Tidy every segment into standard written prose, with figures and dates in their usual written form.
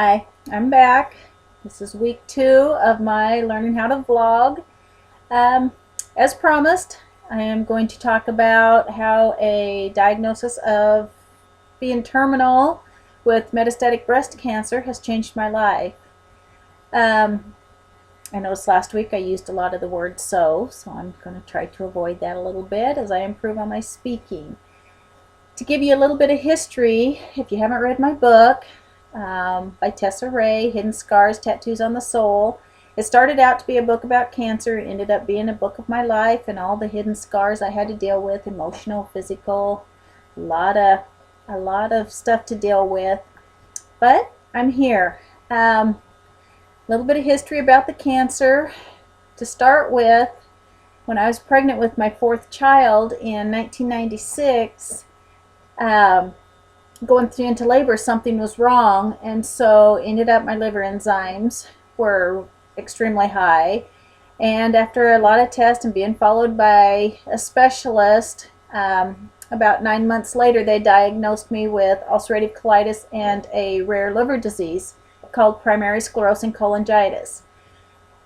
Hi, I'm back. This is week 2 of my learning how to vlog. Um, as promised, I am going to talk about how a diagnosis of being terminal with metastatic breast cancer has changed my life. Um, I noticed last week I used a lot of the word so I'm going to try to avoid that a little bit as I improve on my speaking. To give you a little bit of history, if you haven't read my book, by Tessa Ray, Hidden Scars, Tattoos on the Soul. It started out to be a book about cancer. It ended up being a book of my life and all the hidden scars I had to deal with, emotional, physical, a lot of stuff to deal with. But I'm here. A little bit of history about the cancer. To start with, when I was pregnant with my 4th child in 1996, going through into labor, something was wrong, and so ended up my liver enzymes were extremely high. And after a lot of tests and being followed by a specialist, about 9 months later, they diagnosed me with ulcerative colitis and a rare liver disease called primary sclerosing cholangitis.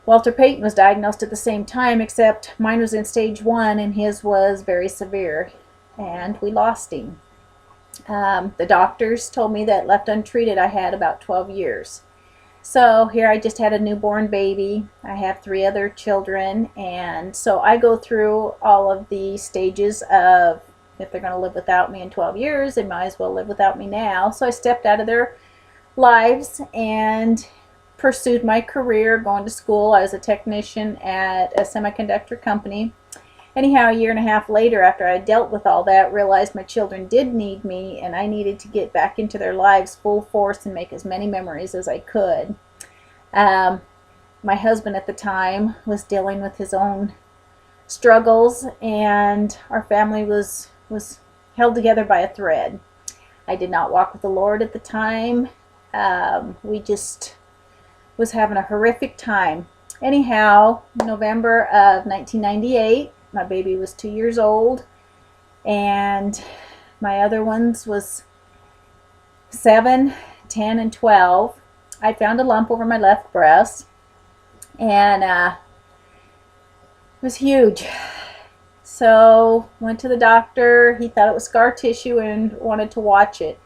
Walter Payton was diagnosed at the same time, except mine was in stage 1 and his was very severe, and we lost him. The doctors told me that left untreated I had about 12 years. So here I just had a newborn baby. I have 3 other children, and so I go through all of the stages of, if they're going to live without me in 12 years, they might as well live without me now. So I stepped out of their lives and pursued my career, going to school. I was a technician at a semiconductor company. Anyhow, a year and a half later, after I dealt with all that, realized my children did need me and I needed to get back into their lives full force and make as many memories as I could. My husband at the time was dealing with his own struggles, and our family was held together by a thread. I did not walk with the Lord at the time. We just was having a horrific time. Anyhow, November of 1998, my baby was 2 years old, and my other ones was 7, 10, and 12. I found a lump over my left breast, and it was huge. So went to the doctor. He thought it was scar tissue and wanted to watch it.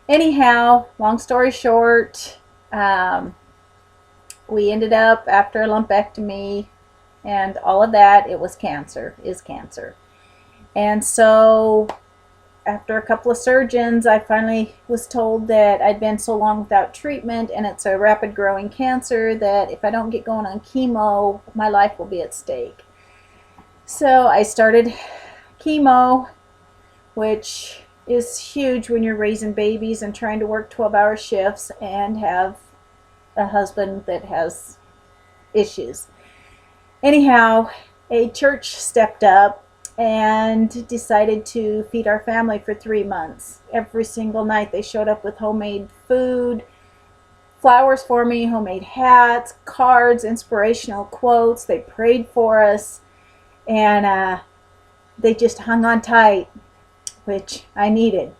Anyhow, long story short, we ended up, after a lumpectomy and all of that, it was cancer, is cancer. And so after a couple of surgeons, I finally was told that I'd been so long without treatment and it's a rapid growing cancer that if I don't get going on chemo, my life will be at stake. So I started chemo, which is huge when you're raising babies and trying to work 12-hour shifts and have a husband that has issues. Anyhow, a church stepped up and decided to feed our family for 3 months. Every single night they showed up with homemade food, flowers for me, homemade hats, cards, inspirational quotes. They prayed for us, and they just hung on tight, which I needed.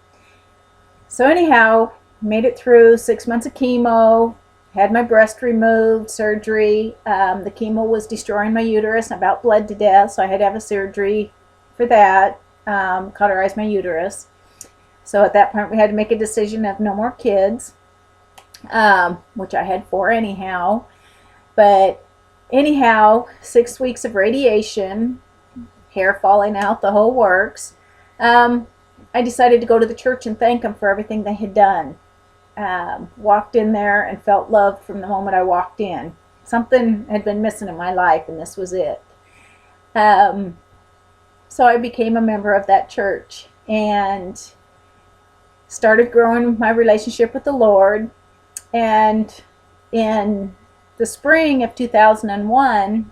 So anyhow, made it through 6 months of chemo, had my breast removed, surgery. The chemo was destroying my uterus and about bled to death, so I had to have a surgery for that, cauterize my uterus. So at that point we had to make a decision of no more kids, which I had 4 anyhow. But anyhow, 6 weeks of radiation, hair falling out, the whole works. I decided to go to the church and thank them for everything they had done. Walked in there and felt loved from the moment I walked in. Something had been missing in my life, and this was it. So I became a member of that church and started growing my relationship with the Lord. And in the spring of 2001,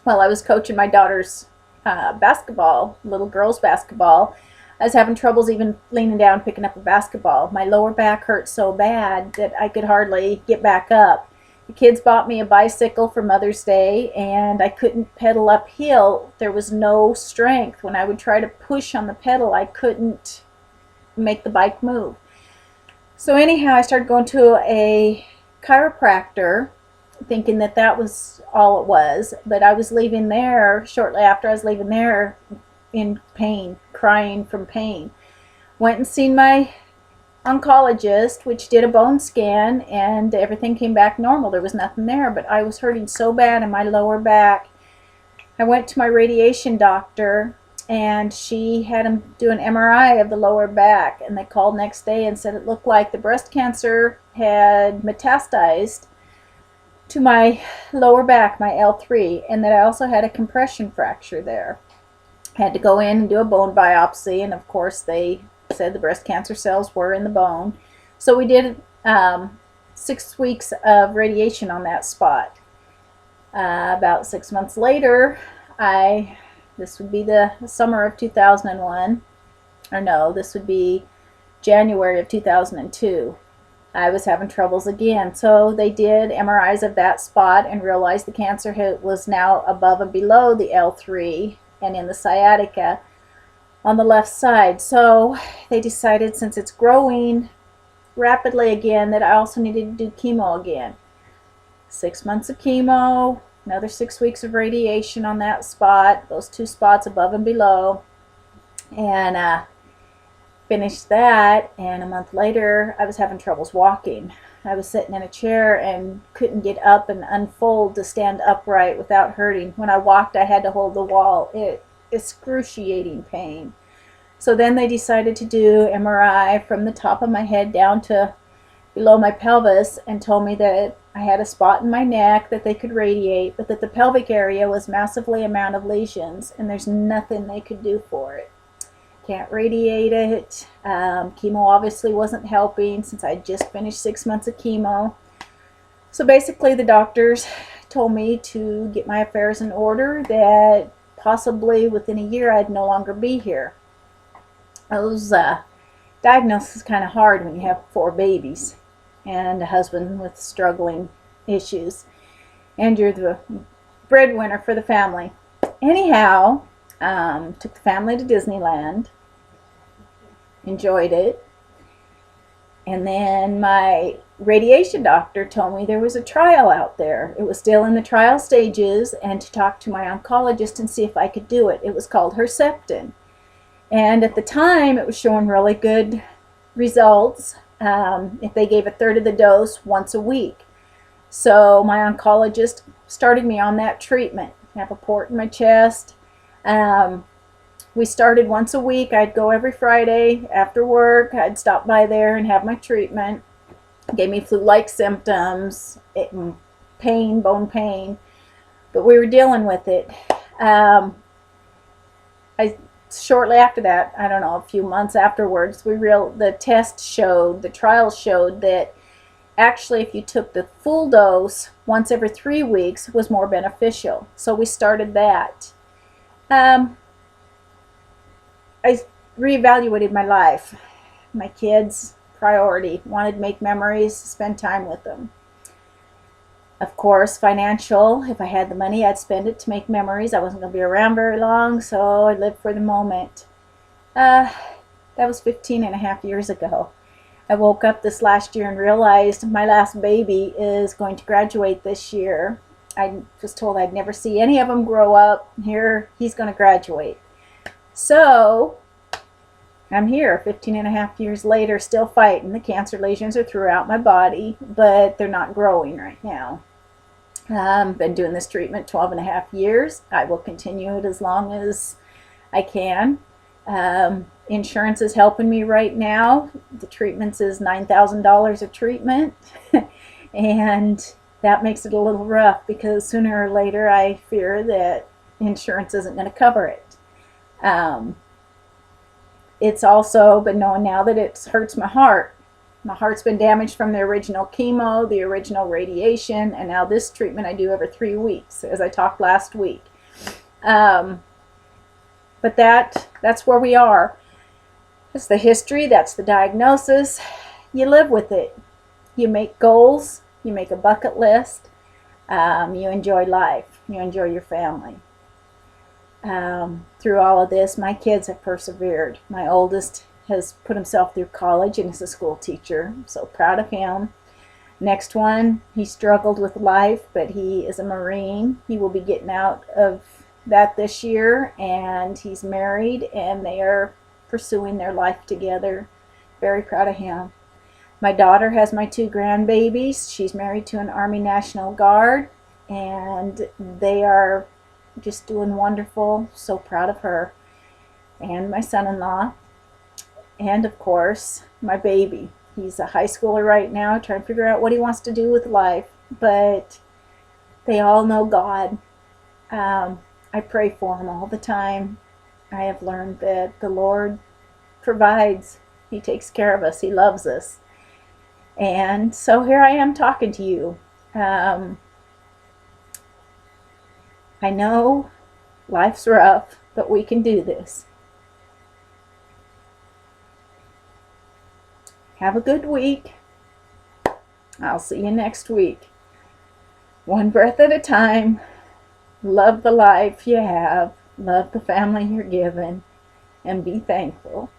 while I was coaching my daughter's basketball, little girls basketball, I was having troubles even leaning down picking up a basketball. My lower back hurt so bad that I could hardly get back up. The kids bought me a bicycle for Mother's Day, and I couldn't pedal uphill. There was no strength. When I would try to push on the pedal, I couldn't make the bike move. So anyhow, I started going to a chiropractor thinking that that was all it was, but I was leaving there shortly after I was leaving there in pain, crying from pain. Went and seen my oncologist, which did a bone scan, and everything came back normal. There was nothing there, but I was hurting so bad in my lower back. I went to my radiation doctor, and she had him do an MRI of the lower back, and they called next day and said it looked like the breast cancer had metastasized to my lower back, my L3, and that I also had a compression fracture there. I had to go in and do a bone biopsy, and of course they said the breast cancer cells were in the bone. So we did 6 weeks of radiation on that spot. About 6 months later, this would be the summer of 2001, or no, this would be January of 2002. I was having troubles again. So they did MRIs of that spot and realized the cancer was now above and below the L3 and in the sciatica on the left side. So they decided, since it's growing rapidly again, that I also needed to do chemo again. 6 months of chemo, another 6 weeks of radiation on that spot, those two spots above and below, and finished that. And a month later, I was having troubles walking. I was sitting in a chair and couldn't get up and unfold to stand upright without hurting. When I walked, I had to hold the wall. Excruciating pain. So then they decided to do MRI from the top of my head down to below my pelvis, and told me that I had a spot in my neck that they could radiate, but that the pelvic area was massively amount of lesions, and there's nothing they could do for it. Can't radiate it. Chemo obviously wasn't helping, since I just finished 6 months of chemo. So basically the doctors told me to get my affairs in order, that possibly within a year I'd no longer be here. Those diagnosis is kind of hard when you have 4 babies and a husband with struggling issues, and you're the breadwinner for the family. Anyhow, took the family to Disneyland, enjoyed it, and then my radiation doctor told me there was a trial out there. It was still in the trial stages, and to talk to my oncologist and see if I could do it. It was called Herceptin. And at the time, it was showing really good results if they gave a third of the dose once a week. So my oncologist started me on that treatment. I have a port in my chest. We started once a week. I'd go every Friday after work. I'd stop by there and have my treatment. Gave me flu-like symptoms, pain, bone pain, but we were dealing with it. Shortly after that, I don't know, a few months afterwards, the trials showed that actually if you took the full dose once every 3 weeks was more beneficial. So we started that. I reevaluated my life. My kids, priority. Wanted to make memories, spend time with them. Of course, financial. If I had the money, I'd spend it to make memories. I wasn't going to be around very long, so I lived for the moment. That was 15 and a half years ago. I woke up this last year and realized my last baby is going to graduate this year. I was told I'd never see any of them grow up. Here, he's going to graduate. So I'm here 15 and a half years later, still fighting. The cancer lesions are throughout my body, but they're not growing right now. Been doing this treatment 12 and a half years. I will continue it as long as I can. Insurance is helping me right now. The treatments is $9,000 a treatment, and that makes it a little rough because sooner or later I fear that insurance isn't going to cover it. It's also been known now that it hurts my heart. My heart's been damaged from the original chemo, the original radiation, and now this treatment I do every 3 weeks, as I talked last week. But that's where we are. That's the history, that's the diagnosis. You live with it. You make goals, you make a bucket list, you enjoy life, you enjoy your family. Through all of this, my kids have persevered. My oldest has put himself through college and is a school teacher. I'm so proud of him. Next one, he struggled with life, but he is a Marine. He will be getting out of that this year, and he's married, and they are pursuing their life together. Very proud of him. My daughter has my 2 grandbabies. She's married to an Army National Guard, and they are just doing wonderful. So proud of her. And my son-in-law. And of course, my baby. He's a high schooler right now, trying to figure out what he wants to do with life. But they all know God. I pray for him all the time. I have learned that the Lord provides. He takes care of us. He loves us. And so here I am talking to you. I know life's rough, but we can do this. Have a good week. I'll see you next week. One breath at a time. Love the life you have. Love the family you're given. And be thankful.